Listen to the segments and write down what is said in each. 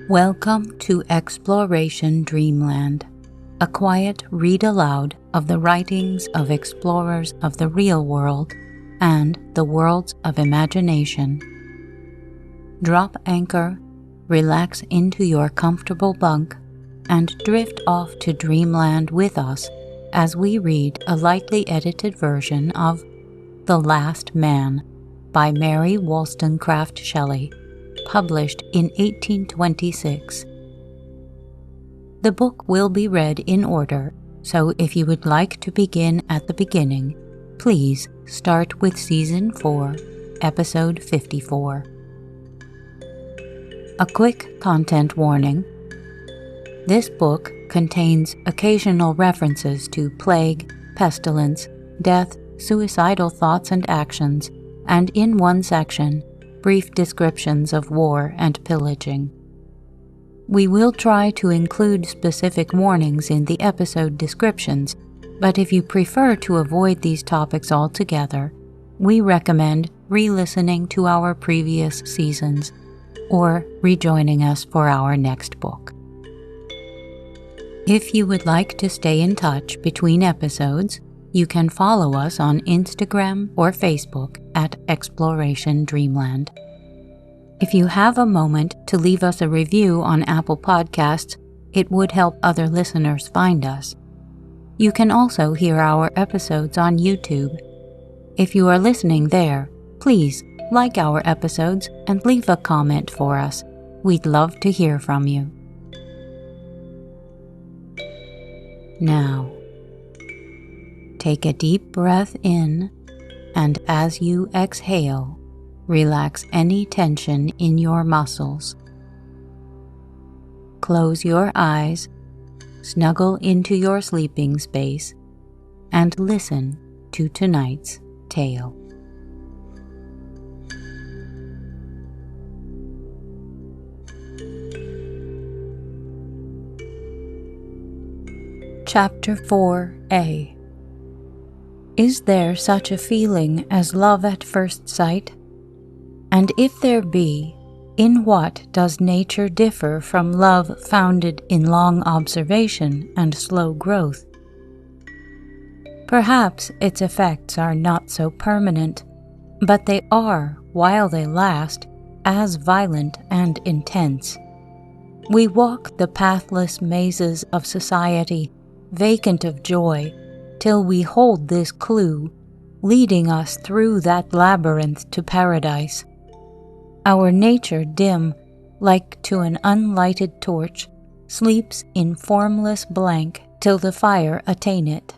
Welcome to Exploration Dreamland, a quiet read-aloud of the writings of explorers of the real world and the worlds of imagination. Drop anchor, relax into your comfortable bunk, and drift off to Dreamland with us as we read a lightly edited version of The Last Man by Mary Wollstonecraft Shelley, published in 1826. The book will be read in order, so if you would like to begin at the beginning, please start with Season 4, Episode 54. A quick content warning. This book contains occasional references to plague, pestilence, death, suicidal thoughts and actions, and in one section, brief descriptions of war and pillaging. We will try to include specific warnings in the episode descriptions, but if you prefer to avoid these topics altogether, we recommend re-listening to our previous seasons or rejoining us for our next book. If you would like to stay in touch between episodes, you can follow us on Instagram or Facebook at Exploration Dreamland. If you have a moment to leave us a review on Apple Podcasts, it would help other listeners find us. You can also hear our episodes on YouTube. If you are listening there, please like our episodes and leave a comment for us. We'd love to hear from you. Now, take a deep breath in, and as you exhale, relax any tension in your muscles. Close your eyes, snuggle into your sleeping space, and listen to tonight's tale. Chapter 4a. Is there such a feeling as love at first sight? And if there be, in what does nature differ from love founded in long observation and slow growth? Perhaps its effects are not so permanent, but they are, while they last, as violent and intense. We walk the pathless mazes of society, vacant of joy, till we hold this clue, leading us through that labyrinth to paradise. Our nature dim, like to an unlighted torch, sleeps in formless blank till the fire attain it.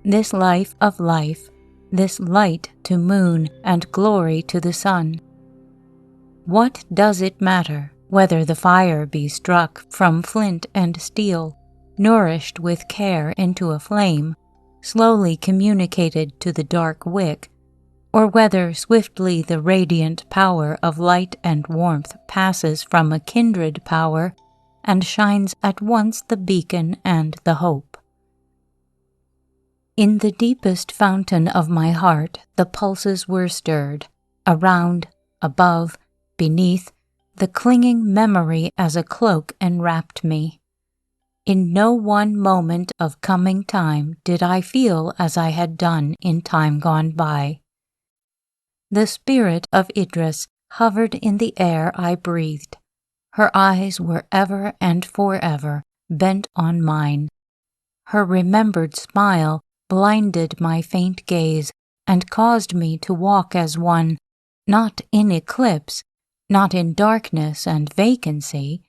This life of life, this light to moon and glory to the sun. What does it matter whether the fire be struck from flint and steel, nourished with care into a flame, slowly communicated to the dark wick, or whether swiftly the radiant power of light and warmth passes from a kindred power and shines at once the beacon and the hope? In the deepest fountain of my heart the pulses were stirred, around, above, beneath, the clinging memory as a cloak enwrapped me. In no one moment of coming time did I feel as I had done in time gone by. The spirit of Idris hovered in the air I breathed. Her eyes were ever and forever bent on mine. Her remembered smile blinded my faint gaze and caused me to walk as one, not in eclipse, not in darkness and vacancy,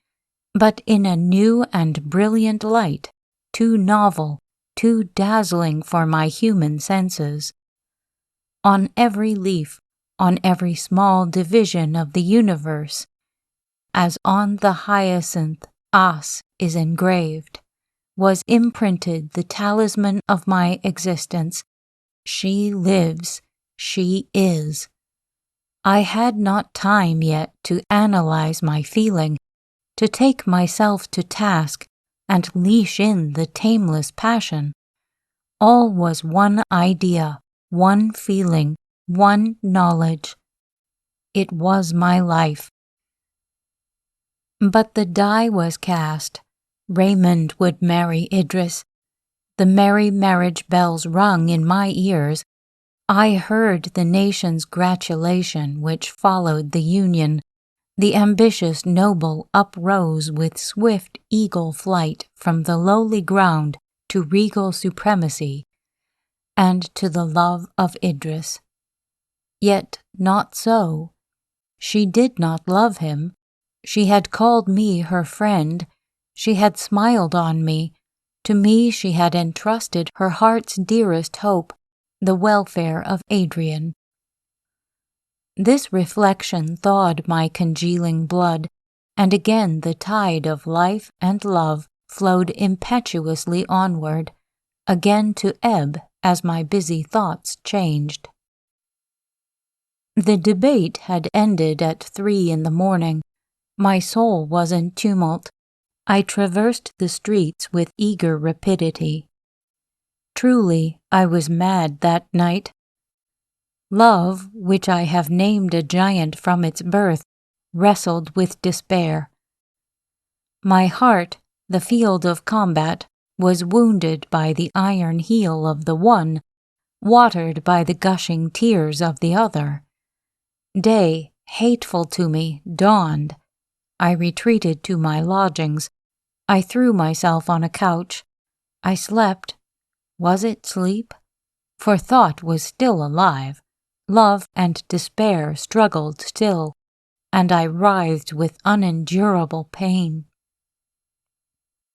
but in a new and brilliant light, too novel, too dazzling for my human senses. On every leaf, on every small division of the universe, as on the hyacinth As is engraved, was imprinted the talisman of my existence. She lives, she is. I had not time yet to analyze my feeling, to take myself to task and leash in the tameless passion. All was one idea, one feeling, one knowledge. It was my life. But the die was cast. Raymond would marry Idris. The merry marriage bells rung in my ears. I heard the nation's gratulation which followed the union. The ambitious noble uprose with swift eagle flight from the lowly ground to regal supremacy, and to the love of Idris. Yet not so. She did not love him. She had called me her friend. She had smiled on me. To me she had entrusted her heart's dearest hope, the welfare of Adrian. This reflection thawed my congealing blood, and again the tide of life and love flowed impetuously onward, again to ebb as my busy thoughts changed. The debate had ended at 3 in the morning. My soul was in tumult. I traversed the streets with eager rapidity. Truly, I was mad that night. Love, which I have named a giant from its birth, wrestled with despair. My heart, the field of combat, was wounded by the iron heel of the one, watered by the gushing tears of the other. Day, hateful to me, dawned. I retreated to my lodgings. I threw myself on a couch. I slept. Was it sleep? For thought was still alive. Love and despair struggled still, and I writhed with unendurable pain.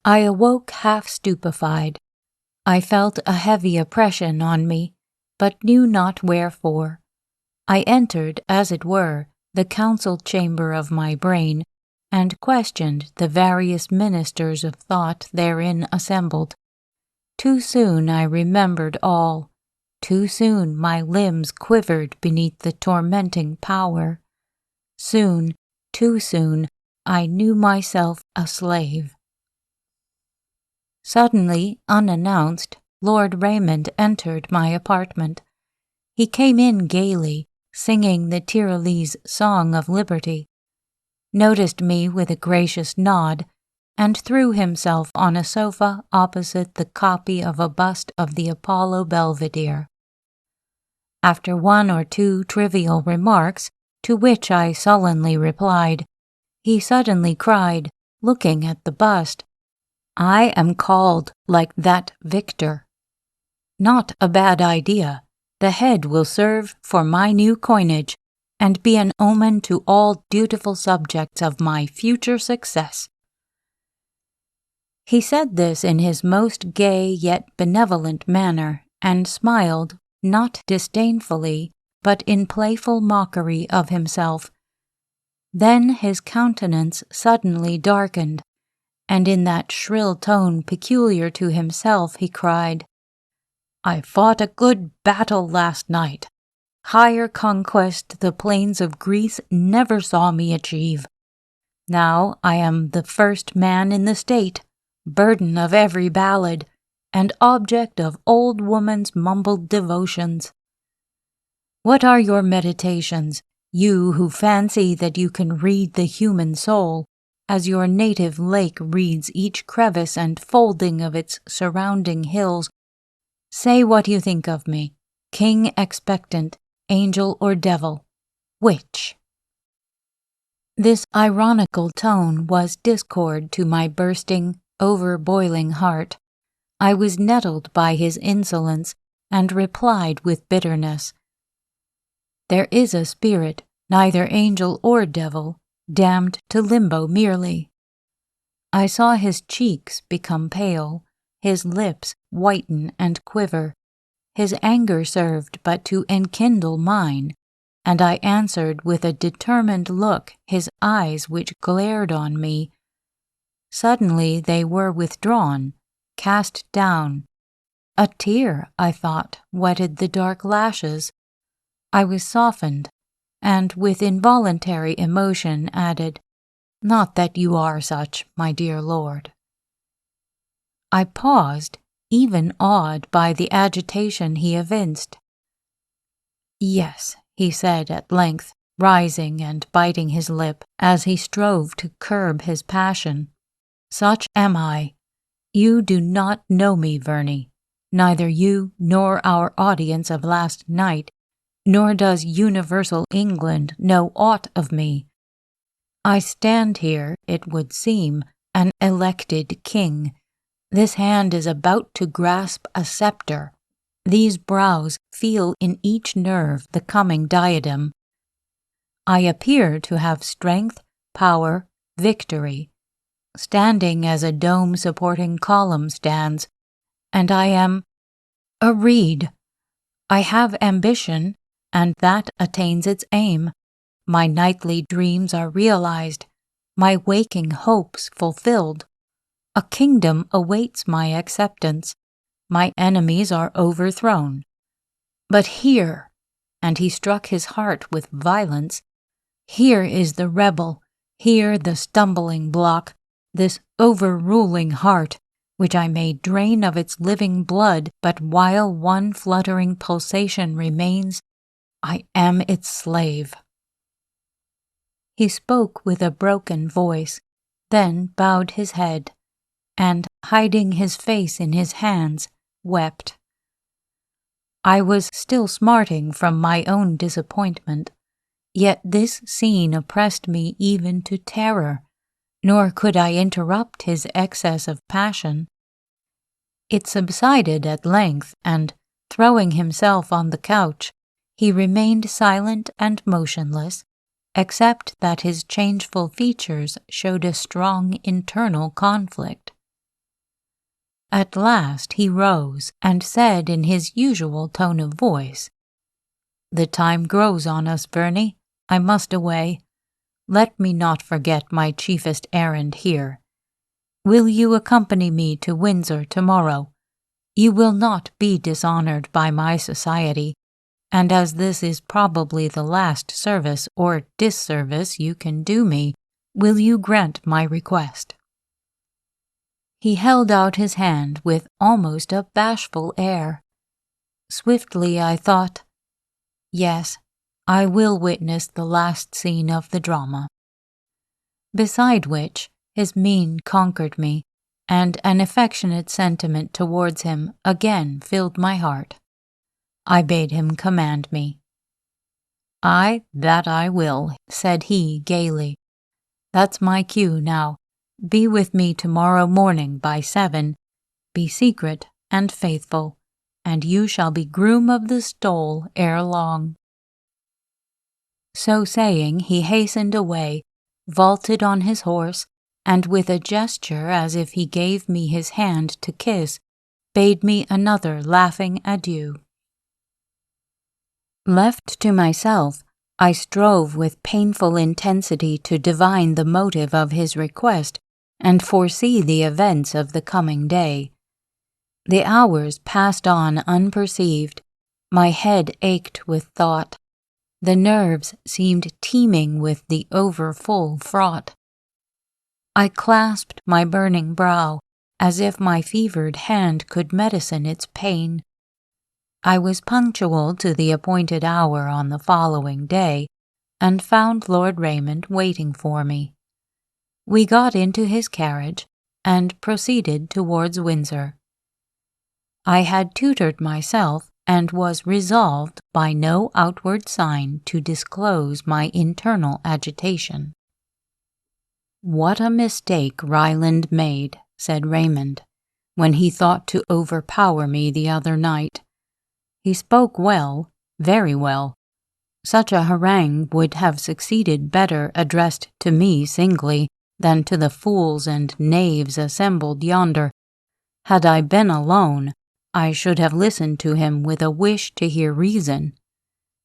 I awoke half stupefied. I felt a heavy oppression on me, but knew not wherefore. I entered, as it were, the council chamber of my brain, and questioned the various ministers of thought therein assembled. Too soon I remembered all. Too soon my limbs quivered beneath the tormenting power. Soon, too soon, I knew myself a slave. Suddenly, unannounced, Lord Raymond entered my apartment. He came in gaily, singing the Tyrolese Song of Liberty, noticed me with a gracious nod, and threw himself on a sofa opposite the copy of a bust of the Apollo Belvedere. After 1 or 2 trivial remarks, to which I sullenly replied, he suddenly cried, looking at the bust, "I am called like that victor. Not a bad idea. The head will serve for my new coinage, and be an omen to all dutiful subjects of my future success." He said this in his most gay yet benevolent manner, and smiled, not disdainfully, but in playful mockery of himself. Then his countenance suddenly darkened, and in that shrill tone peculiar to himself he cried, "I fought a good battle last night. Higher conquest the plains of Greece never saw me achieve. Now I am the first man in the state, burden of every ballad, and object of old woman's mumbled devotions. What are your meditations, you who fancy that you can read the human soul, as your native lake reads each crevice and folding of its surrounding hills? Say what you think of me, king expectant, angel or devil, which?" This ironical tone was discord to my bursting, over-boiling heart. I was nettled by his insolence, and replied with bitterness, "There is a spirit, neither angel or devil, damned to limbo merely." I saw his cheeks become pale, his lips whiten and quiver. His anger served but to enkindle mine, and I answered with a determined look his eyes which glared on me. Suddenly they were withdrawn, cast down. A tear, I thought, wetted the dark lashes. I was softened, and with involuntary emotion added, "Not that you are such, my dear lord." I paused, even awed by the agitation he evinced. "Yes," he said at length, rising and biting his lip as he strove to curb his passion. Such am I. You do not know me, Verney, neither you nor our audience of last night, nor does universal England know aught of me. I stand here, it would seem, an elected king. This hand is about to grasp a scepter. These brows feel in each nerve the coming diadem. I appear to have strength, power, victory, standing as a dome-supporting column stands, and I am a reed. I have ambition, and that attains its aim. My nightly dreams are realized, my waking hopes fulfilled. A kingdom awaits my acceptance. My enemies are overthrown. But here, and he struck his heart with violence, here is the rebel, here the stumbling block, this overruling heart, which I may drain of its living blood, but while one fluttering pulsation remains, I am its slave. He spoke with a broken voice, then bowed his head, and, hiding his face in his hands, wept. I was still smarting from my own disappointment, yet this scene oppressed me even to terror, nor could I interrupt his excess of passion. It subsided at length, and, throwing himself on the couch, he remained silent and motionless, except that his changeful features showed a strong internal conflict. At last he rose and said in his usual tone of voice, "The time grows on us, Verney. I must away. Let me not forget my chiefest errand here. Will you accompany me to Windsor tomorrow? You will not be dishonored by my society, and as this is probably the last service or disservice you can do me, will you grant my request?" He held out his hand with almost a bashful air. Swiftly I thought, yes, I will witness the last scene of the drama. Beside which, his mien conquered me, and an affectionate sentiment towards him again filled my heart. I bade him command me. "Aye, that I will," said he gaily. "That's my cue now. Be with me tomorrow morning by 7. Be secret and faithful, and you shall be groom of the stole ere long." So saying, he hastened away, vaulted on his horse, and with a gesture as if he gave me his hand to kiss, bade me another laughing adieu. Left to myself, I strove with painful intensity to divine the motive of his request and foresee the events of the coming day. The hours passed on unperceived. My head ached with thought. The nerves seemed teeming with the overfull fraught. I clasped my burning brow, as if my fevered hand could medicine its pain. I was punctual to the appointed hour on the following day, and found Lord Raymond waiting for me. We got into his carriage, and proceeded towards Windsor. I had tutored myself, and was resolved by no outward sign to disclose my internal agitation. "What a mistake Ryland made," said Raymond, "when he thought to overpower me the other night. He spoke well, very well. Such a harangue would have succeeded better addressed to me singly than to the fools and knaves assembled yonder. Had I been alone, I should have listened to him with a wish to hear reason.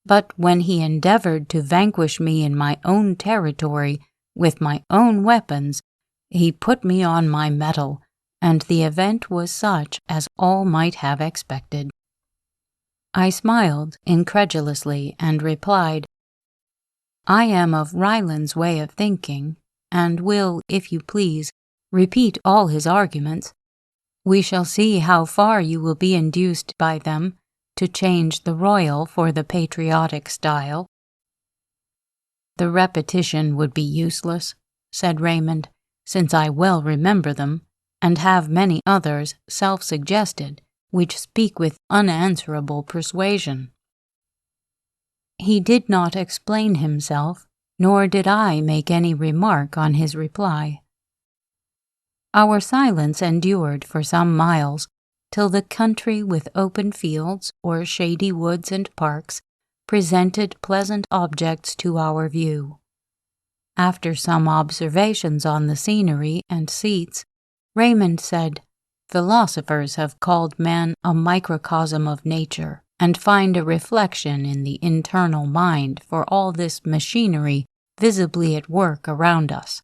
But when he endeavored to vanquish me in my own territory with my own weapons, he put me on my mettle, and the event was such as all might have expected." I smiled incredulously and replied, "I am of Ryland's way of thinking, and will, if you please, repeat all his arguments. We shall see how far you will be induced by them to change the royal for the patriotic style." "The repetition would be useless," said Raymond, "since I well remember them, and have many others self-suggested, which speak with unanswerable persuasion." He did not explain himself, nor did I make any remark on his reply. Our silence endured for some miles, till the country with open fields or shady woods and parks presented pleasant objects to our view. After some observations on the scenery and seats, Raymond said, "Philosophers have called man a microcosm of nature, and find a reflection in the internal mind for all this machinery visibly at work around us.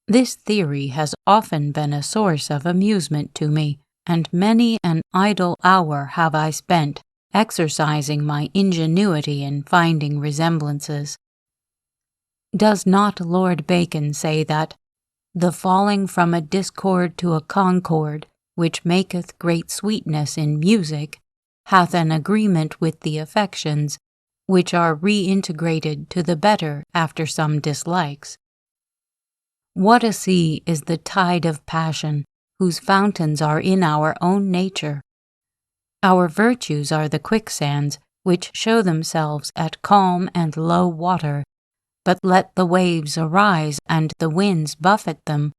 This theory has often been a source of amusement to me, and many an idle hour have I spent exercising my ingenuity in finding resemblances. Does not Lord Bacon say that the falling from a discord to a concord, which maketh great sweetness in music, hath an agreement with the affections, which are reintegrated to the better after some dislikes? What a sea is the tide of passion, whose fountains are in our own nature! Our virtues are the quicksands, which show themselves at calm and low water, but let the waves arise and the winds buffet them,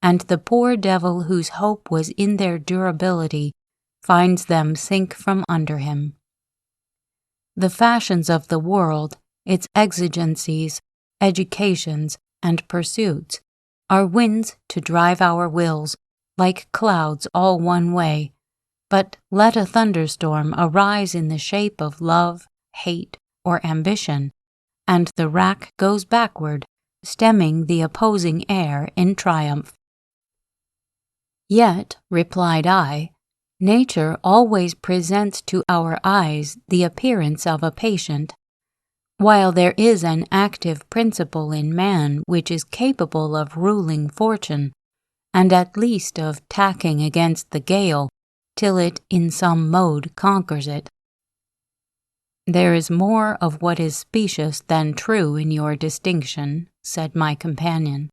and the poor devil whose hope was in their durability finds them sink from under him. The fashions of the world, its exigencies, educations, and pursuits, are winds to drive our wills, like clouds all one way, but let a thunderstorm arise in the shape of love, hate, or ambition, and the rack goes backward, stemming the opposing air in triumph. Yet, replied I, nature always presents to our eyes the appearance of a patient, while there is an active principle in man which is capable of ruling fortune, and at least of tacking against the gale, till it in some mode conquers it. There is more of what is specious than true in your distinction, said my companion.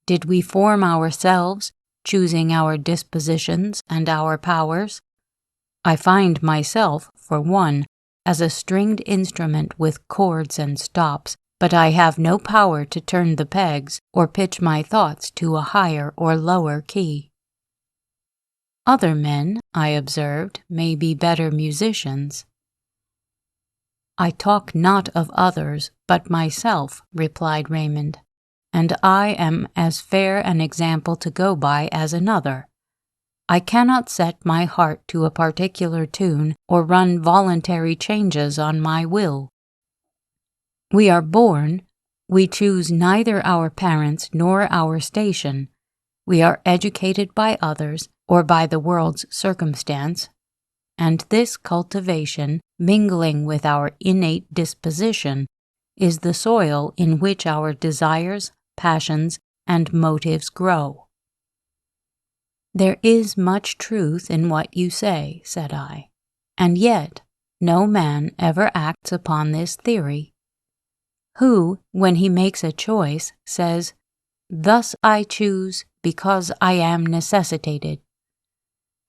Did we form ourselves, choosing our dispositions and our powers? I find myself, for one, as a stringed instrument with chords and stops, but I have no power to turn the pegs or pitch my thoughts to a higher or lower key. Other men, I observed, may be better musicians. I talk not of others, but myself, replied Raymond, and I am as fair an example to go by as another. I cannot set my heart to a particular tune or run voluntary changes on my will. We are born, we choose neither our parents nor our station. We are educated by others or by the world's circumstance, and this cultivation, mingling with our innate disposition, is the soil in which our desires, passions, and motives grow. There is much truth in what you say, said I, and yet no man ever acts upon this theory. Who, when he makes a choice, says, "Thus I choose because I am necessitated"?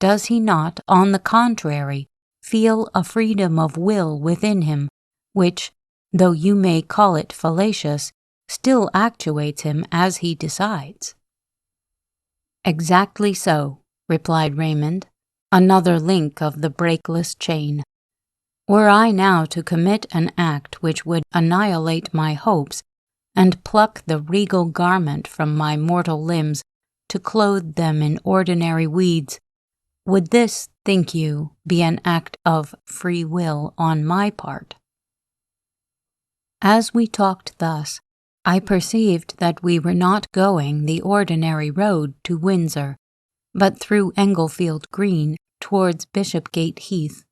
Does he not, on the contrary, feel a freedom of will within him, which, though you may call it fallacious, still actuates him as he decides? Exactly so, replied Raymond, another link of the breakless chain. Were I now to commit an act which would annihilate my hopes and pluck the regal garment from my mortal limbs to clothe them in ordinary weeds, would this, think you, be an act of free will on my part? As we talked thus, I perceived that we were not going the ordinary road to Windsor, but through Englefield Green towards Bishopgate Heath.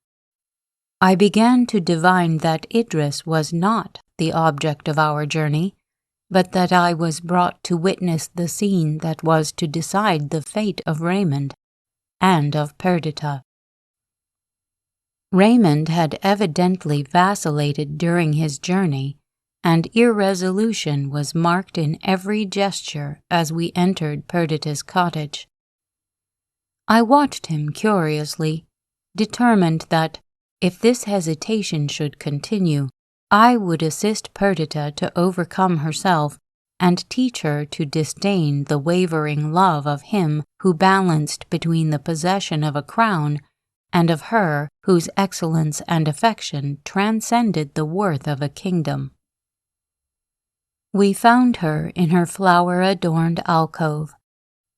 I began to divine that Idris was not the object of our journey, but that I was brought to witness the scene that was to decide the fate of Raymond and of Perdita. Raymond had evidently vacillated during his journey, and irresolution was marked in every gesture as we entered Perdita's cottage. I watched him curiously, determined that, if this hesitation should continue, I would assist Perdita to overcome herself and teach her to disdain the wavering love of him who balanced between the possession of a crown and of her whose excellence and affection transcended the worth of a kingdom. We found her in her flower-adorned alcove.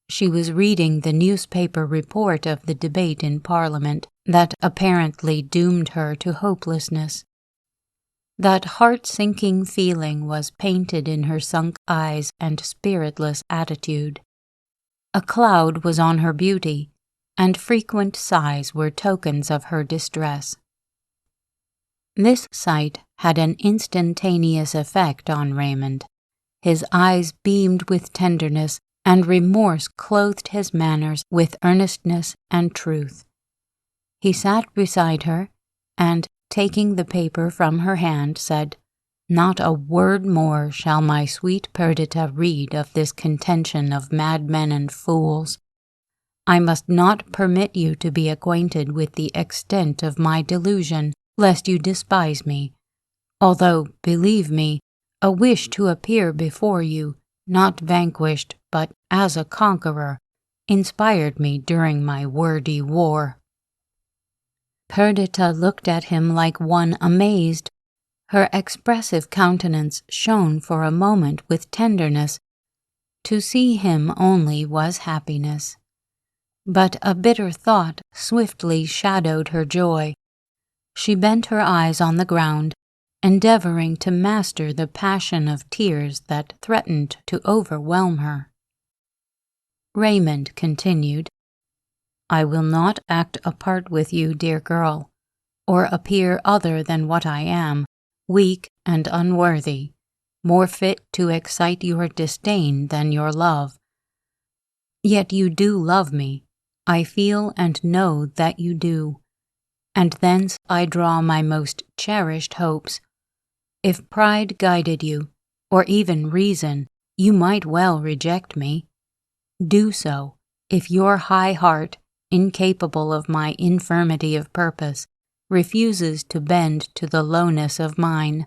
She was reading the newspaper report of the debate in Parliament that apparently doomed her to hopelessness. That heart-sinking feeling was painted in her sunk eyes and spiritless attitude. A cloud was on her beauty, and frequent sighs were tokens of her distress. This sight had an instantaneous effect on Raymond. His eyes beamed with tenderness, and remorse clothed his manners with earnestness and truth. He sat beside her, and, taking the paper from her hand, said, "Not a word more shall my sweet Perdita read of this contention of madmen and fools. I must not permit you to be acquainted with the extent of my delusion, lest you despise me, although, believe me, a wish to appear before you, not vanquished, but as a conqueror, inspired me during my wordy war." Perdita looked at him like one amazed. Her expressive countenance shone for a moment with tenderness. To see him only was happiness. But a bitter thought swiftly shadowed her joy. She bent her eyes on the ground, endeavoring to master the passion of tears that threatened to overwhelm her. Raymond continued, "I will not act a part with you, dear girl, or appear other than what I am, weak and unworthy, more fit to excite your disdain than your love. Yet you do love me, I feel and know that you do, and thence I draw my most cherished hopes. If pride guided you, or even reason, you might well reject me. Do so, if your high heart, incapable of my infirmity of purpose, refuses to bend to the lowness of mine.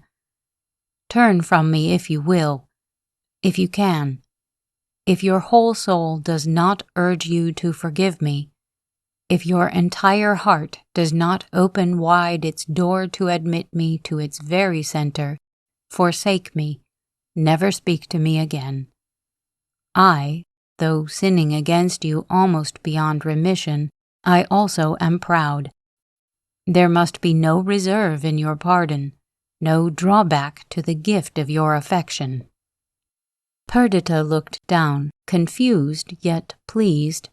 Turn from me if you will, if you can. If your whole soul does not urge you to forgive me, if your entire heart does not open wide its door to admit me to its very center, forsake me, never speak to me again. I, though sinning against you almost beyond remission, I also am proud. There must be no reserve in your pardon, no drawback to the gift of your affection." Perdita looked down, confused yet pleased.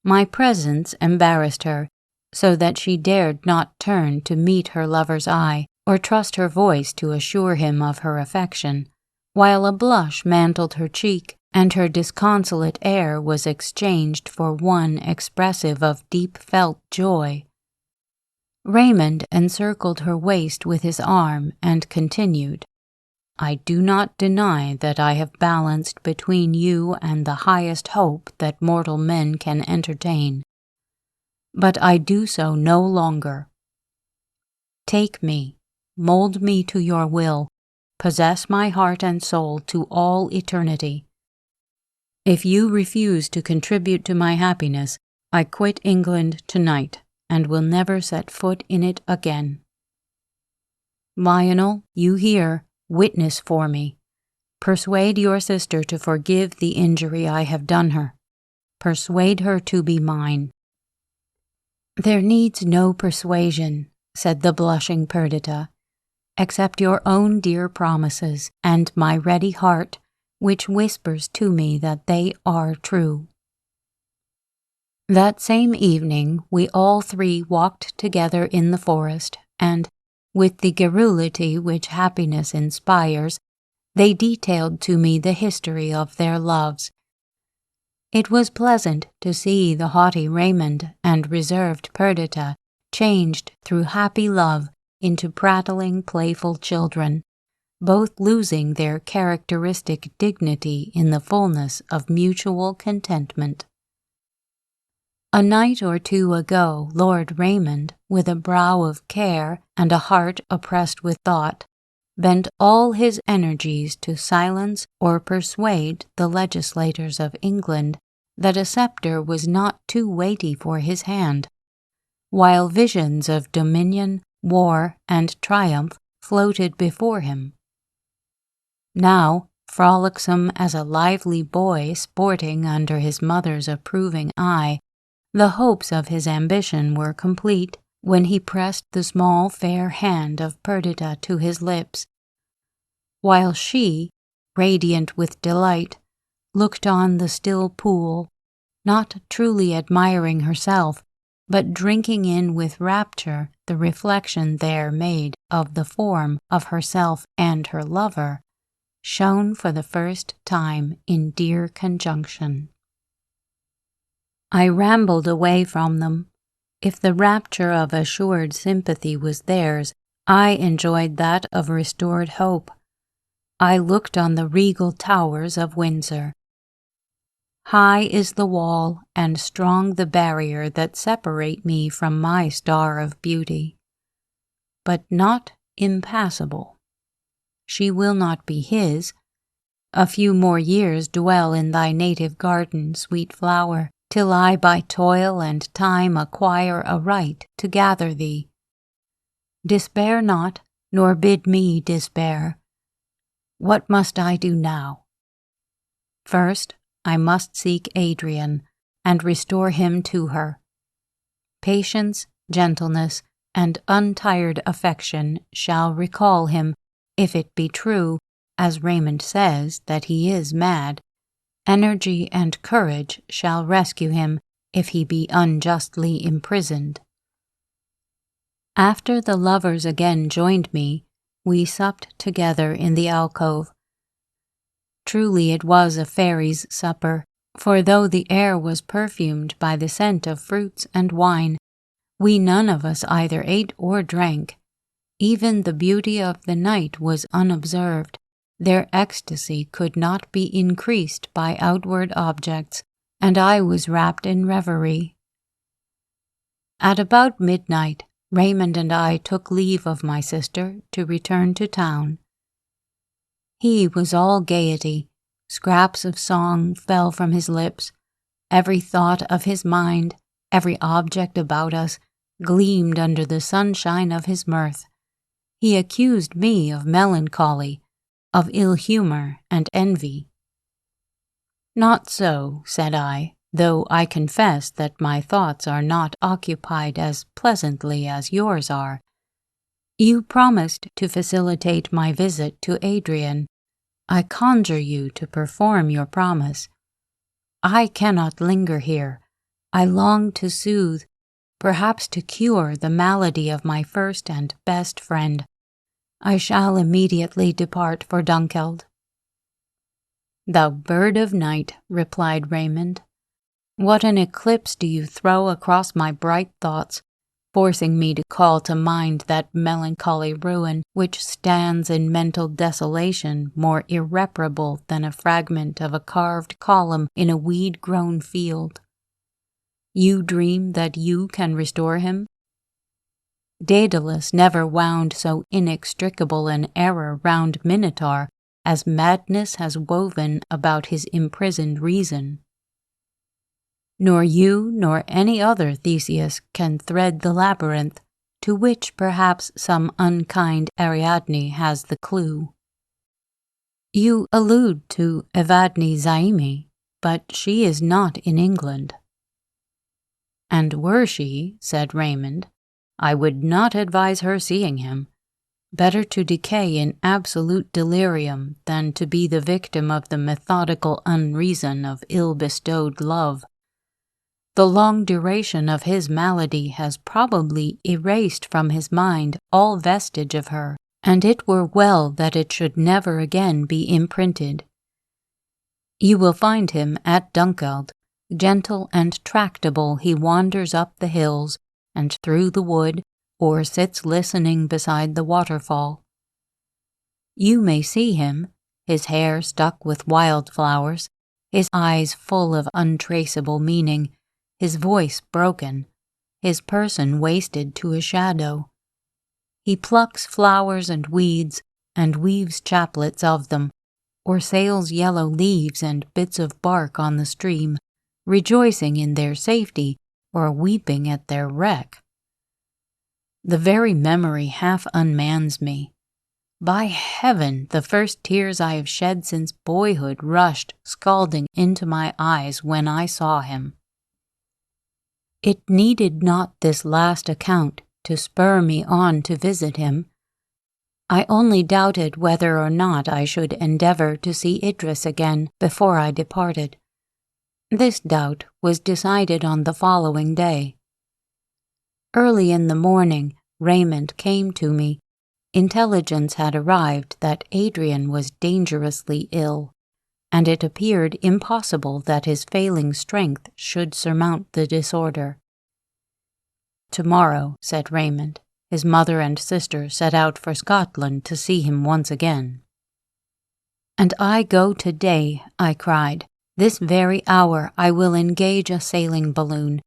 My presence embarrassed her, so that she dared not turn to meet her lover's eye, or trust her voice to assure him of her affection, while a blush mantled her cheek, and her disconsolate air was exchanged for one expressive of deep-felt joy. Raymond encircled her waist with his arm and continued, "I do not deny that I have balanced between you and the highest hope that mortal men can entertain. But I do so no longer. Take me, mold me to your will, possess my heart and soul to all eternity. If you refuse to contribute to my happiness, I quit England tonight and will never set foot in it again. Lionel, you hear, witness for me. Persuade your sister to forgive the injury I have done her. Persuade her to be mine." "There needs no persuasion," said the blushing Perdita, "except your own dear promises and my ready heart, which whispers to me that they are true." That same evening we all three walked together in the forest, and, with the garrulity which happiness inspires, they detailed to me the history of their loves. It was pleasant to see the haughty Raymond and reserved Perdita changed through happy love into prattling, playful children, both losing their characteristic dignity in the fullness of mutual contentment. A night or two ago, Lord Raymond, with a brow of care and a heart oppressed with thought, bent all his energies to silence or persuade the legislators of England that a sceptre was not too weighty for his hand, while visions of dominion, war, and triumph floated before him. Now, frolicsome as a lively boy sporting under his mother's approving eye, the hopes of his ambition were complete when he pressed the small fair hand of Perdita to his lips, while she, radiant with delight, looked on the still pool, not truly admiring herself, but drinking in with rapture the reflection there made of the form of herself and her lover, shown for the first time in dear conjunction. I rambled away from them. If the rapture of assured sympathy was theirs, I enjoyed that of restored hope. I looked on the regal towers of Windsor. High is the wall and strong the barrier that separate me from my star of beauty, but not impassable. She will not be his. A few more years dwell in thy native garden, sweet flower, till I by toil and time acquire a right to gather thee. Despair not, nor bid me despair. What must I do now? First, I must seek Adrian, and restore him to her. Patience, gentleness, and untired affection shall recall him, if it be true, as Raymond says, that he is mad. Energy and courage shall rescue him, if he be unjustly imprisoned. After the lovers again joined me, we supped together in the alcove. Truly it was a fairy's supper, for though the air was perfumed by the scent of fruits and wine, we none of us either ate or drank. Even the beauty of the night was unobserved. Their ecstasy could not be increased by outward objects, and I was wrapped in reverie. At about midnight, Raymond and I took leave of my sister to return to town. He was all gaiety. Scraps of song fell from his lips. Every thought of his mind, every object about us, gleamed under the sunshine of his mirth. He accused me of melancholy, of ill humor and envy. Not so, said I, though I confess that my thoughts are not occupied as pleasantly as yours are. You promised to facilitate my visit to Adrian. I conjure you to perform your promise. I cannot linger here. I long to soothe, perhaps to cure the malady of my first and best friend. I shall immediately depart for Dunkeld. Thou bird of night, replied Raymond, what an eclipse do you throw across my bright thoughts, forcing me to call to mind that melancholy ruin which stands in mental desolation more irreparable than a fragment of a carved column in a weed-grown field. You dream that you can restore him? Daedalus never wound so inextricable an error round Minotaur as madness has woven about his imprisoned reason. Nor you nor any other Theseus can thread the labyrinth, to which perhaps some unkind Ariadne has the clue. You allude to Evgeni Zaimi, but she is not in England. And were she, said Raymond, I would not advise her seeing him. Better to decay in absolute delirium than to be the victim of the methodical unreason of ill-bestowed love. The long duration of his malady has probably erased from his mind all vestige of her, and it were well that it should never again be imprinted. You will find him at Dunkeld. Gentle and tractable he wanders up the hills and through the wood, or sits listening beside the waterfall. You may see him, his hair stuck with wildflowers, his eyes full of untraceable meaning, his voice broken, his person wasted to a shadow. He plucks flowers and weeds, and weaves chaplets of them, or sails yellow leaves and bits of bark on the stream, rejoicing in their safety or weeping at their wreck. The very memory half unmans me. By heaven, the first tears I have shed since boyhood rushed scalding into my eyes when I saw him. It needed not this last account to spur me on to visit him. I only doubted whether or not I should endeavor to see Idris again before I departed. This doubt was decided on the following day. Early in the morning, Raymond came to me. Intelligence had arrived that Adrian was dangerously ill, and it appeared impossible that his failing strength should surmount the disorder. "Tomorrow," said Raymond, his mother and sister set out for Scotland to see him once again. "And I go today," I cried. "This very hour I will engage a sailing balloon.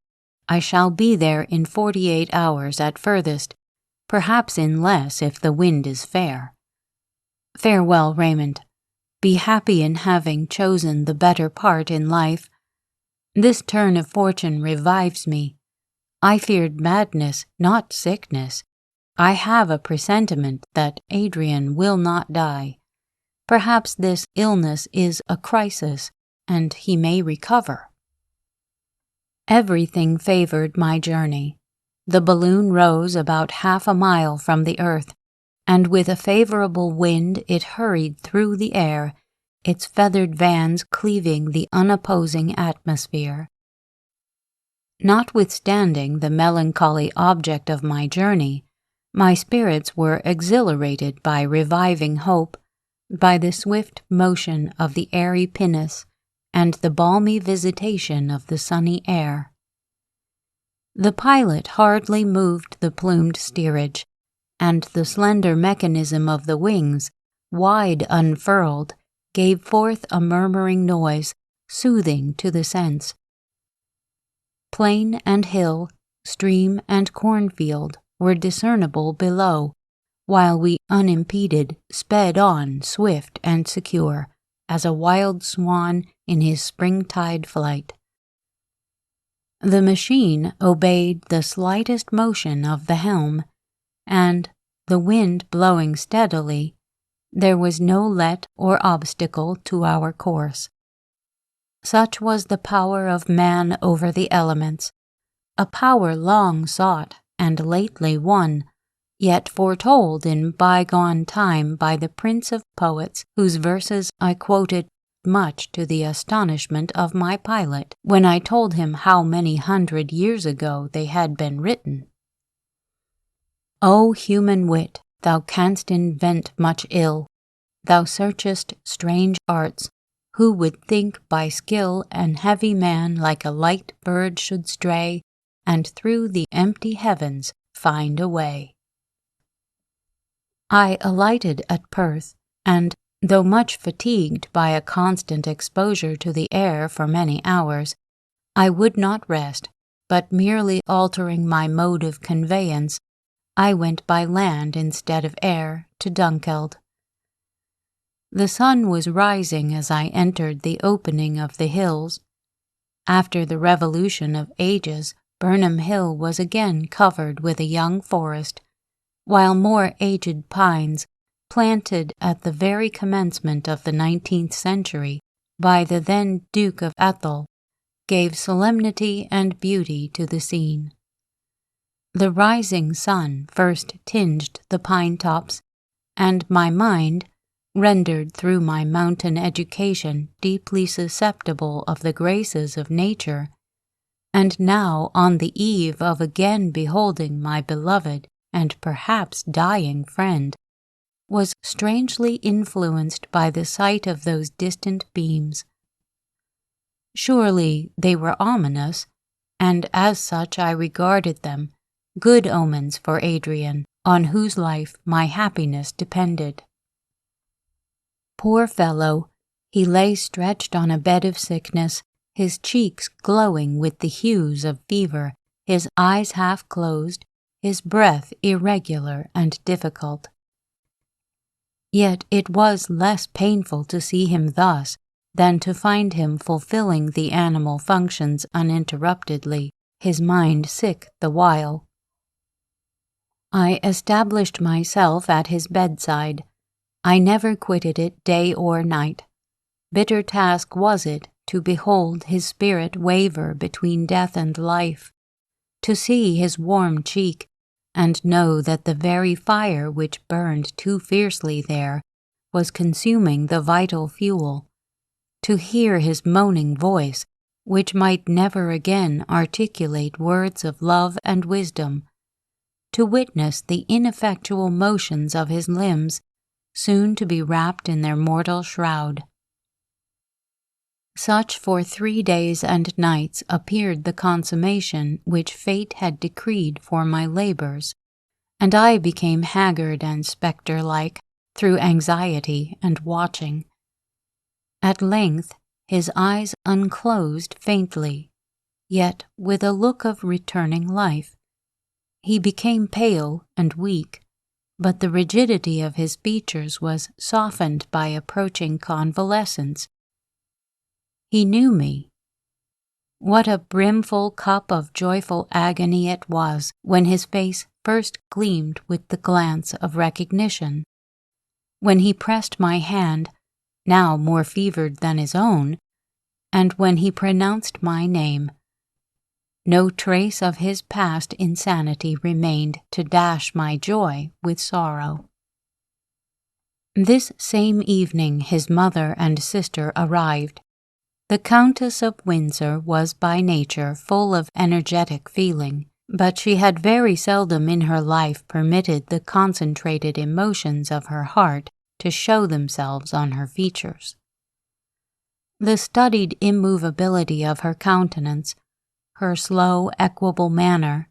I shall be there in 48 hours at furthest, perhaps in less if the wind is fair. Farewell, Raymond. Be happy in having chosen the better part in life. This turn of fortune revives me. I feared madness, not sickness. I have a presentiment that Adrian will not die. Perhaps this illness is a crisis, and he may recover." Everything favored my journey. The balloon rose about half a mile from the earth, and with a favorable wind it hurried through the air, its feathered vans cleaving the unopposing atmosphere. Notwithstanding the melancholy object of my journey, my spirits were exhilarated by reviving hope, by the swift motion of the airy pinnace, and the balmy visitation of the sunny air. The pilot hardly moved the plumed steerage, and the slender mechanism of the wings, wide unfurled, gave forth a murmuring noise, soothing to the sense. Plain and hill, stream and cornfield were discernible below, while we unimpeded sped on swift and secure, as a wild swan in his springtide flight. The machine obeyed the slightest motion of the helm, and, the wind blowing steadily, there was no let or obstacle to our course. Such was the power of man over the elements, a power long sought and lately won, yet foretold in bygone time by the prince of poets whose verses I quoted much to the astonishment of my pilot when I told him how many 100 years ago they had been written. O human wit, thou canst invent much ill, thou searchest strange arts, who would think by skill an heavy man like a light bird should stray, and through the empty heavens find a way. I alighted at Perth, and, though much fatigued by a constant exposure to the air for many hours, I would not rest, but merely altering my mode of conveyance, I went by land instead of air to Dunkeld. The sun was rising as I entered the opening of the hills. After the revolution of ages, Burnham Hill was again covered with a young forest, while more aged pines, planted at the very commencement of the 19th century by the then Duke of Athol, gave solemnity and beauty to the scene. The rising sun first tinged the pine tops, and my mind, rendered through my mountain education deeply susceptible of the graces of nature, and now on the eve of again beholding my beloved and perhaps dying friend, was strangely influenced by the sight of those distant beams. Surely they were ominous, and as such I regarded them, good omens for Adrian, on whose life my happiness depended. Poor fellow, he lay stretched on a bed of sickness, his cheeks glowing with the hues of fever, his eyes half closed, his breath irregular and difficult. Yet it was less painful to see him thus than to find him fulfilling the animal functions uninterruptedly, his mind sick the while. I established myself at his bedside. I never quitted it day or night. Bitter task was it to behold his spirit waver between death and life, to see his warm cheek, and know that the very fire which burned too fiercely there was consuming the vital fuel, to hear his moaning voice, which might never again articulate words of love and wisdom, to witness the ineffectual motions of his limbs, soon to be wrapped in their mortal shroud. Such for 3 days and nights appeared the consummation which fate had decreed for my labors, and I became haggard and spectre-like through anxiety and watching. At length his eyes unclosed faintly, yet with a look of returning life. He became pale and weak, but the rigidity of his features was softened by approaching convalescence. He knew me. What a brimful cup of joyful agony it was when his face first gleamed with the glance of recognition. When he pressed my hand, now more fevered than his own, and when he pronounced my name. No trace of his past insanity remained to dash my joy with sorrow. This same evening his mother and sister arrived. The Countess of Windsor was by nature full of energetic feeling, but she had very seldom in her life permitted the concentrated emotions of her heart to show themselves on her features. The studied immovability of her countenance, her slow, equable manner,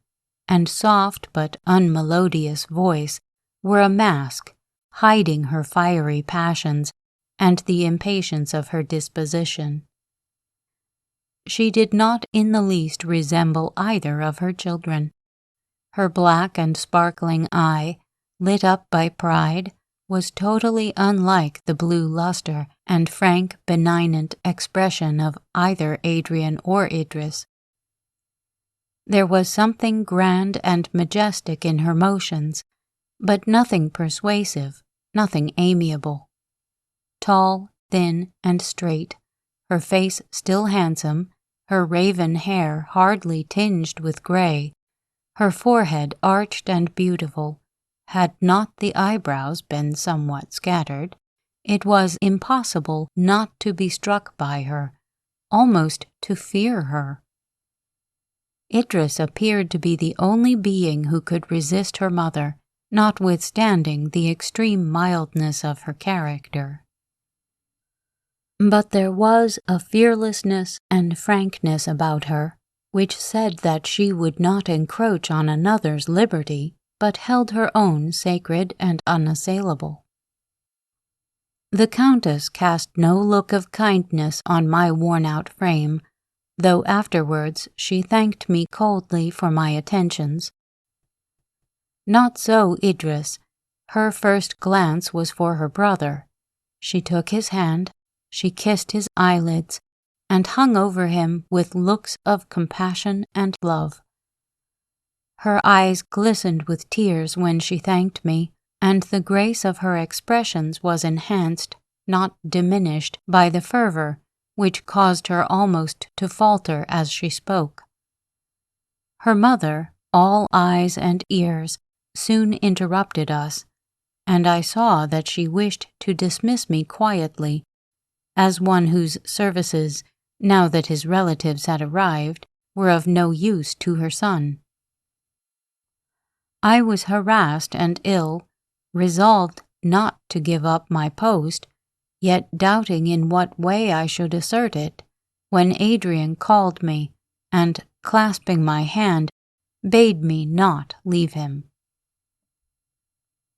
and soft but unmelodious voice were a mask, hiding her fiery passions and the impatience of her disposition. She did not in the least resemble either of her children. Her black and sparkling eye, lit up by pride, was totally unlike the blue luster and frank, benignant expression of either Adrian or Idris. There was something grand and majestic in her motions, but nothing persuasive, nothing amiable. Tall, thin, and straight, her face still handsome, her raven hair hardly tinged with gray, her forehead arched and beautiful. Had not the eyebrows been somewhat scattered, it was impossible not to be struck by her, almost to fear her. Idris appeared to be the only being who could resist her mother, notwithstanding the extreme mildness of her character. But there was a fearlessness and frankness about her which said that she would not encroach on another's liberty, but held her own sacred and unassailable. The Countess cast no look of kindness on my worn-out frame, though afterwards she thanked me coldly for my attentions. Not so Idris. Her first glance was for her brother. She took his hand, she kissed his eyelids, and hung over him with looks of compassion and love. Her eyes glistened with tears when she thanked me, and the grace of her expressions was enhanced, not diminished, by the fervor which caused her almost to falter as she spoke. Her mother, all eyes and ears, soon interrupted us, and I saw that she wished to dismiss me quietly, as one whose services, now that his relatives had arrived, were of no use to her son. I was harassed and ill, resolved not to give up my post, yet doubting in what way I should assert it, when Adrian called me, and, clasping my hand, bade me not leave him.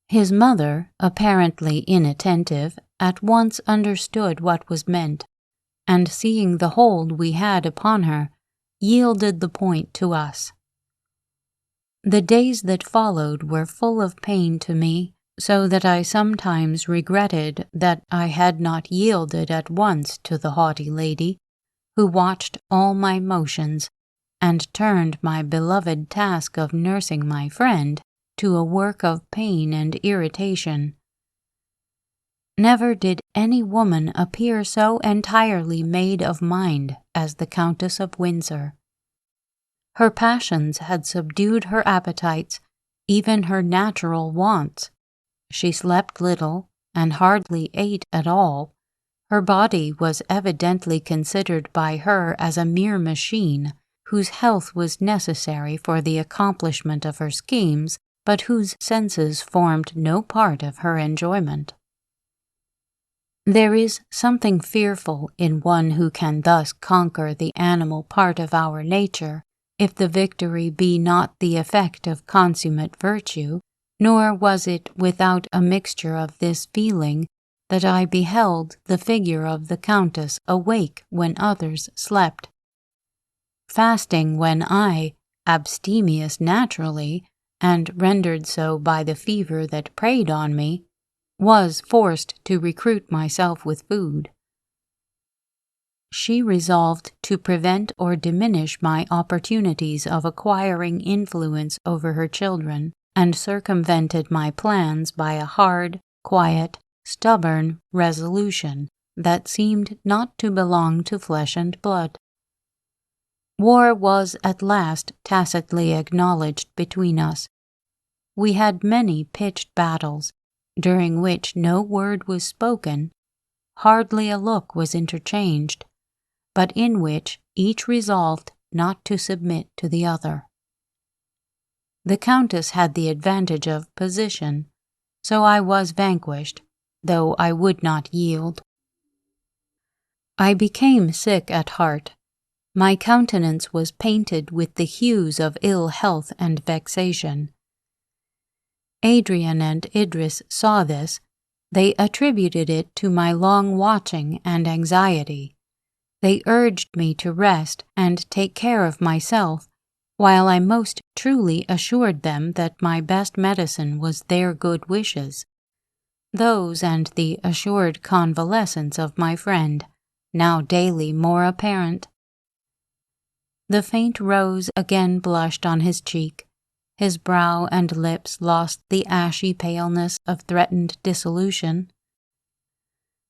His mother, apparently inattentive, at once understood what was meant, and seeing the hold we had upon her, yielded the point to us. The days that followed were full of pain to me, so that I sometimes regretted that I had not yielded at once to the haughty lady, who watched all my motions, and turned my beloved task of nursing my friend to a work of pain and irritation. Never did any woman appear so entirely made of mind as the Countess of Windsor. Her passions had subdued her appetites, even her natural wants. She slept little, and hardly ate at all. Her body was evidently considered by her as a mere machine, whose health was necessary for the accomplishment of her schemes, but whose senses formed no part of her enjoyment. There is something fearful in one who can thus conquer the animal part of our nature, if the victory be not the effect of consummate virtue, nor was it without a mixture of this feeling that I beheld the figure of the Countess awake when others slept, fasting when I, abstemious naturally, and rendered so by the fever that preyed on me, was forced to recruit myself with food. She resolved to prevent or diminish my opportunities of acquiring influence over her children, and circumvented my plans by a hard, quiet, stubborn resolution that seemed not to belong to flesh and blood. War was at last tacitly acknowledged between us. We had many pitched battles, during which no word was spoken, hardly a look was interchanged, but in which each resolved not to submit to the other. The Countess had the advantage of position, so I was vanquished, though I would not yield. I became sick at heart. My countenance was painted with the hues of ill health and vexation. Adrian and Idris saw this. They attributed it to my long watching and anxiety. They urged me to rest and take care of myself, while I most truly assured them that my best medicine was their good wishes. Those and the assured convalescence of my friend, now daily more apparent. The faint rose again blushed on his cheek. His brow and lips lost the ashy paleness of threatened dissolution.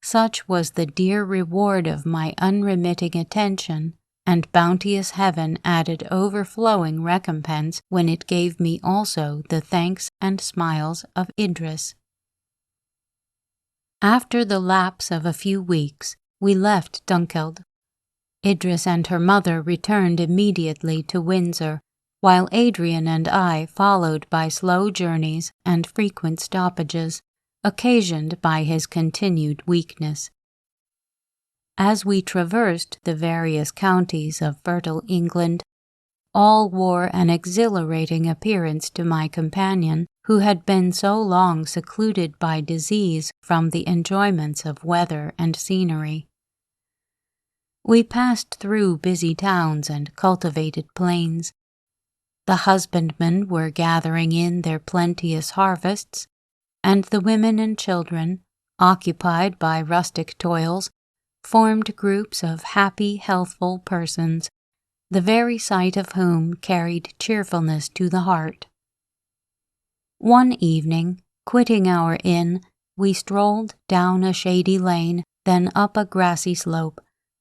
Such was the dear reward of my unremitting attention, and bounteous heaven added overflowing recompense when it gave me also the thanks and smiles of Idris. After the lapse of a few weeks, we left Dunkeld. Idris and her mother returned immediately to Windsor, while Adrian and I followed by slow journeys and frequent stoppages, occasioned by his continued weakness. As we traversed the various counties of fertile England, all wore an exhilarating appearance to my companion, who had been so long secluded by disease from the enjoyments of weather and scenery. We passed through busy towns and cultivated plains. The husbandmen were gathering in their plenteous harvests, and the women and children, occupied by rustic toils, formed groups of happy, healthful persons, the very sight of whom carried cheerfulness to the heart. One evening, quitting our inn, we strolled down a shady lane, then up a grassy slope,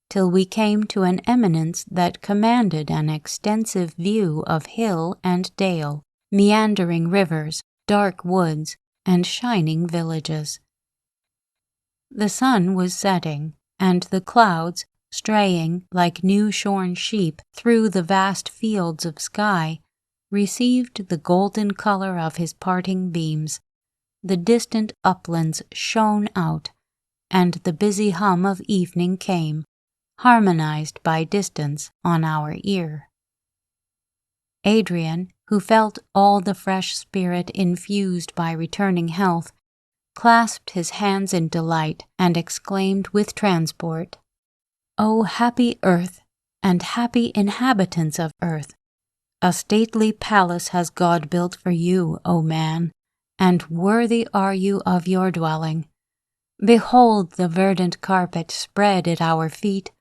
till we came to an eminence that commanded an extensive view of hill and dale, meandering rivers, dark woods, and shining villages. The sun was setting, and the clouds, straying like new-shorn sheep through the vast fields of sky, received the golden color of his parting beams. The distant uplands shone out, and the busy hum of evening came, harmonized by distance on our ear. Adrian, who felt all the fresh spirit infused by returning health, clasped his hands in delight, and exclaimed with transport, "O happy earth, and happy inhabitants of earth! A stately palace has God built for you, O man, and worthy are you of your dwelling. Behold the verdant carpet spread at our feet,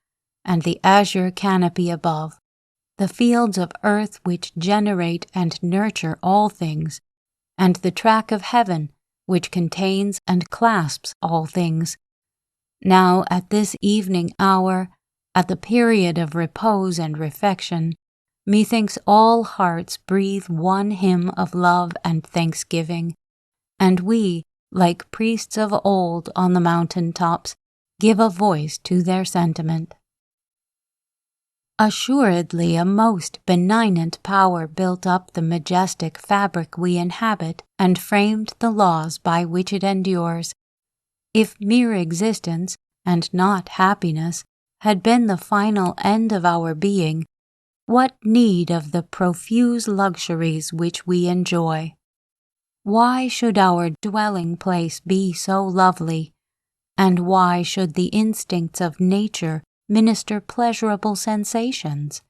and the azure canopy above, the fields of earth which generate and nurture all things, and the track of heaven which contains and clasps all things. Now at this evening hour, at the period of repose and refection, methinks all hearts breathe one hymn of love and thanksgiving, and we, like priests of old on the mountain tops, give a voice to their sentiment. Assuredly a most benignant power built up the majestic fabric we inhabit and framed the laws by which it endures. If mere existence, and not happiness, had been the final end of our being, what need of the profuse luxuries which we enjoy? Why should our dwelling place be so lovely, and why should the instincts of nature minister pleasurable sensations?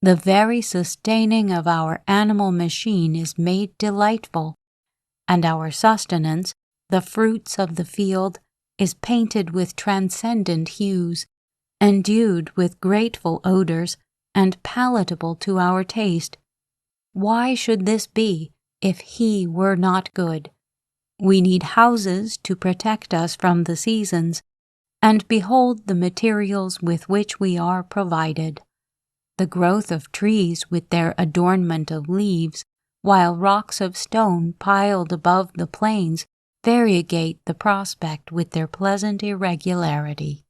The very sustaining of our animal machine is made delightful, and our sustenance, the fruits of the field, is painted with transcendent hues, endued with grateful odors, and palatable to our taste. Why should this be, if he were not good? We need houses to protect us from the seasons, and behold the materials with which we are provided. The growth of trees with their adornment of leaves, while rocks of stone piled above the plains variegate the prospect with their pleasant irregularity.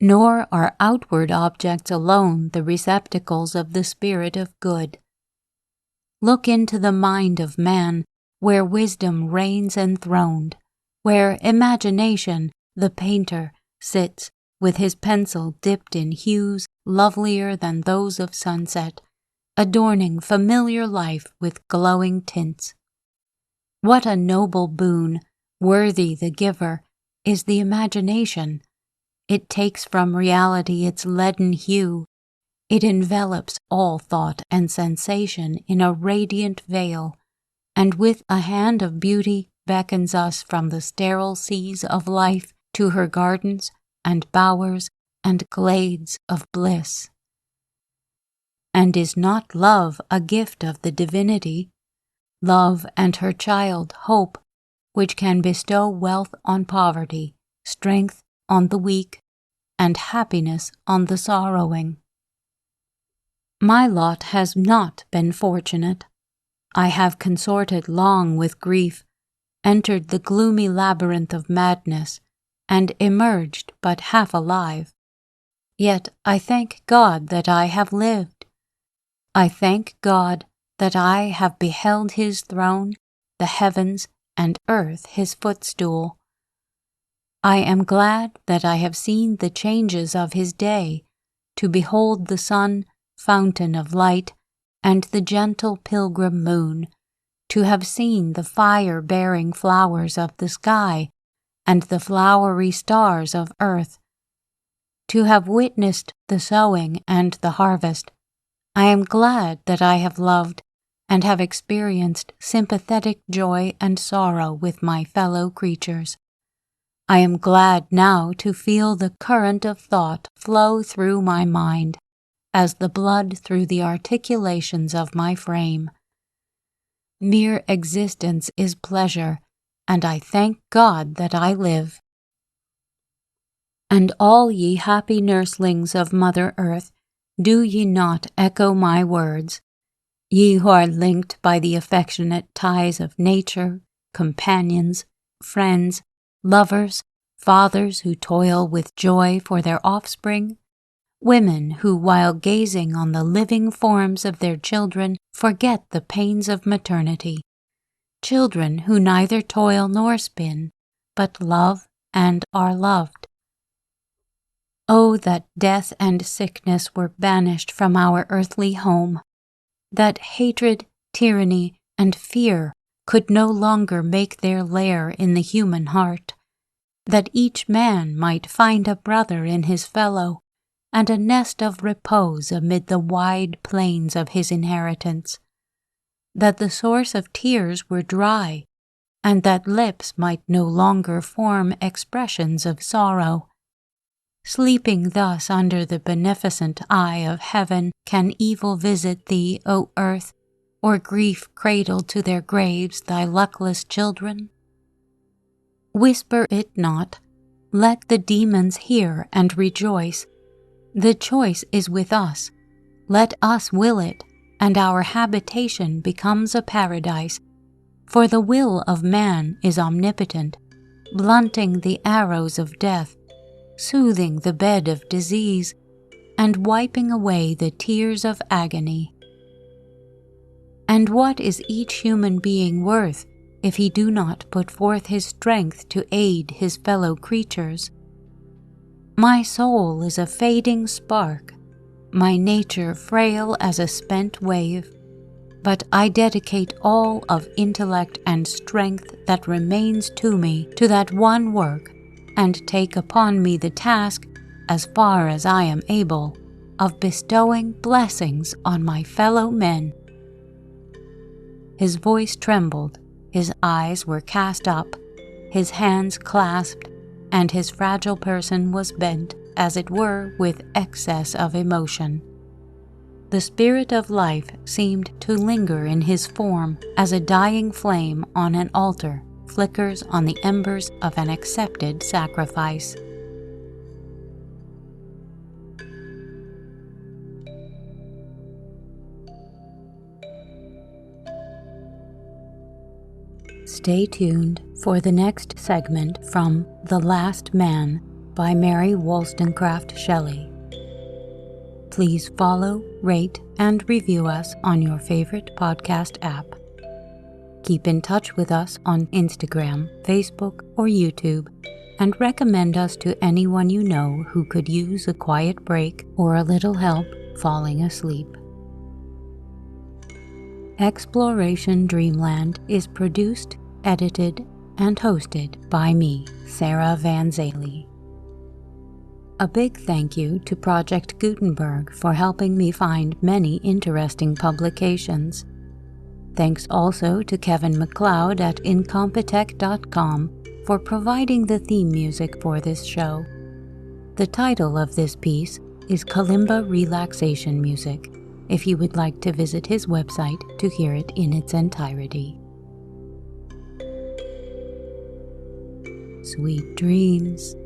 Nor are outward objects alone the receptacles of the spirit of good. Look into the mind of man, where wisdom reigns enthroned, where imagination, the painter, sits with his pencil dipped in hues lovelier than those of sunset, adorning familiar life with glowing tints. What a noble boon, worthy the giver, is the imagination! It takes from reality its leaden hue. It envelops all thought and sensation in a radiant veil, and with a hand of beauty beckons us from the sterile seas of life to her gardens and bowers and glades of bliss. And is not love a gift of the divinity? Love and her child, hope, which can bestow wealth on poverty, strength on the weak, and happiness on the sorrowing. My lot has not been fortunate. I have consorted long with grief, entered the gloomy labyrinth of madness, and emerged but half alive. Yet I thank God that I have lived. I thank God that I have beheld his throne, the heavens, and earth his footstool. I am glad that I have seen the changes of his day, to behold the sun, fountain of light, and the gentle pilgrim moon, to have seen the fire-bearing flowers of the sky, and the flowery stars of earth, to have witnessed the sowing and the harvest. I am glad that I have loved, and have experienced sympathetic joy and sorrow with my fellow creatures. I am glad now to feel the current of thought flow through my mind, as the blood through the articulations of my frame. Mere existence is pleasure, and I thank God that I live. And all ye happy nurslings of Mother Earth, do ye not echo my words? Ye who are linked by the affectionate ties of nature, companions, friends, lovers, fathers who toil with joy for their offspring, women who, while gazing on the living forms of their children, forget the pains of maternity, children who neither toil nor spin, but love and are loved. Oh, that death and sickness were banished from our earthly home, that hatred, tyranny, and fear could no longer make their lair in the human heart, that each man might find a brother in his fellow, and a nest of repose amid the wide plains of his inheritance, that the source of tears were dry, and that lips might no longer form expressions of sorrow. Sleeping thus under the beneficent eye of heaven, can evil visit thee, O earth, or grief cradle to their graves thy luckless children? Whisper it not, let the demons hear and rejoice. The choice is with us. Let us will it, and our habitation becomes a paradise. For the will of man is omnipotent, blunting the arrows of death, soothing the bed of disease, and wiping away the tears of agony. And what is each human being worth if he do not put forth his strength to aid his fellow creatures? My soul is a fading spark, my nature frail as a spent wave, but I dedicate all of intellect and strength that remains to me to that one work, and take upon me the task, as far as I am able, of bestowing blessings on my fellow men. His voice trembled, his eyes were cast up, his hands clasped, and his fragile person was bent, as it were, with excess of emotion. The spirit of life seemed to linger in his form as a dying flame on an altar flickers on the embers of an accepted sacrifice. Stay tuned for the next segment from The Last Man by Mary Wollstonecraft Shelley. Please follow, rate, and review us on your favorite podcast app. Keep in touch with us on Instagram, Facebook, or YouTube, and recommend us to anyone you know who could use a quiet break or a little help falling asleep. Exploration Dreamland is produced, edited, and hosted by me, Sarah Van Zaley. A big thank you to Project Gutenberg for helping me find many interesting publications. Thanks also to Kevin MacLeod at Incompetech.com for providing the theme music for this show. The title of this piece is Kalimba Relaxation Music, if you would like to visit his website to hear it in its entirety. Sweet dreams.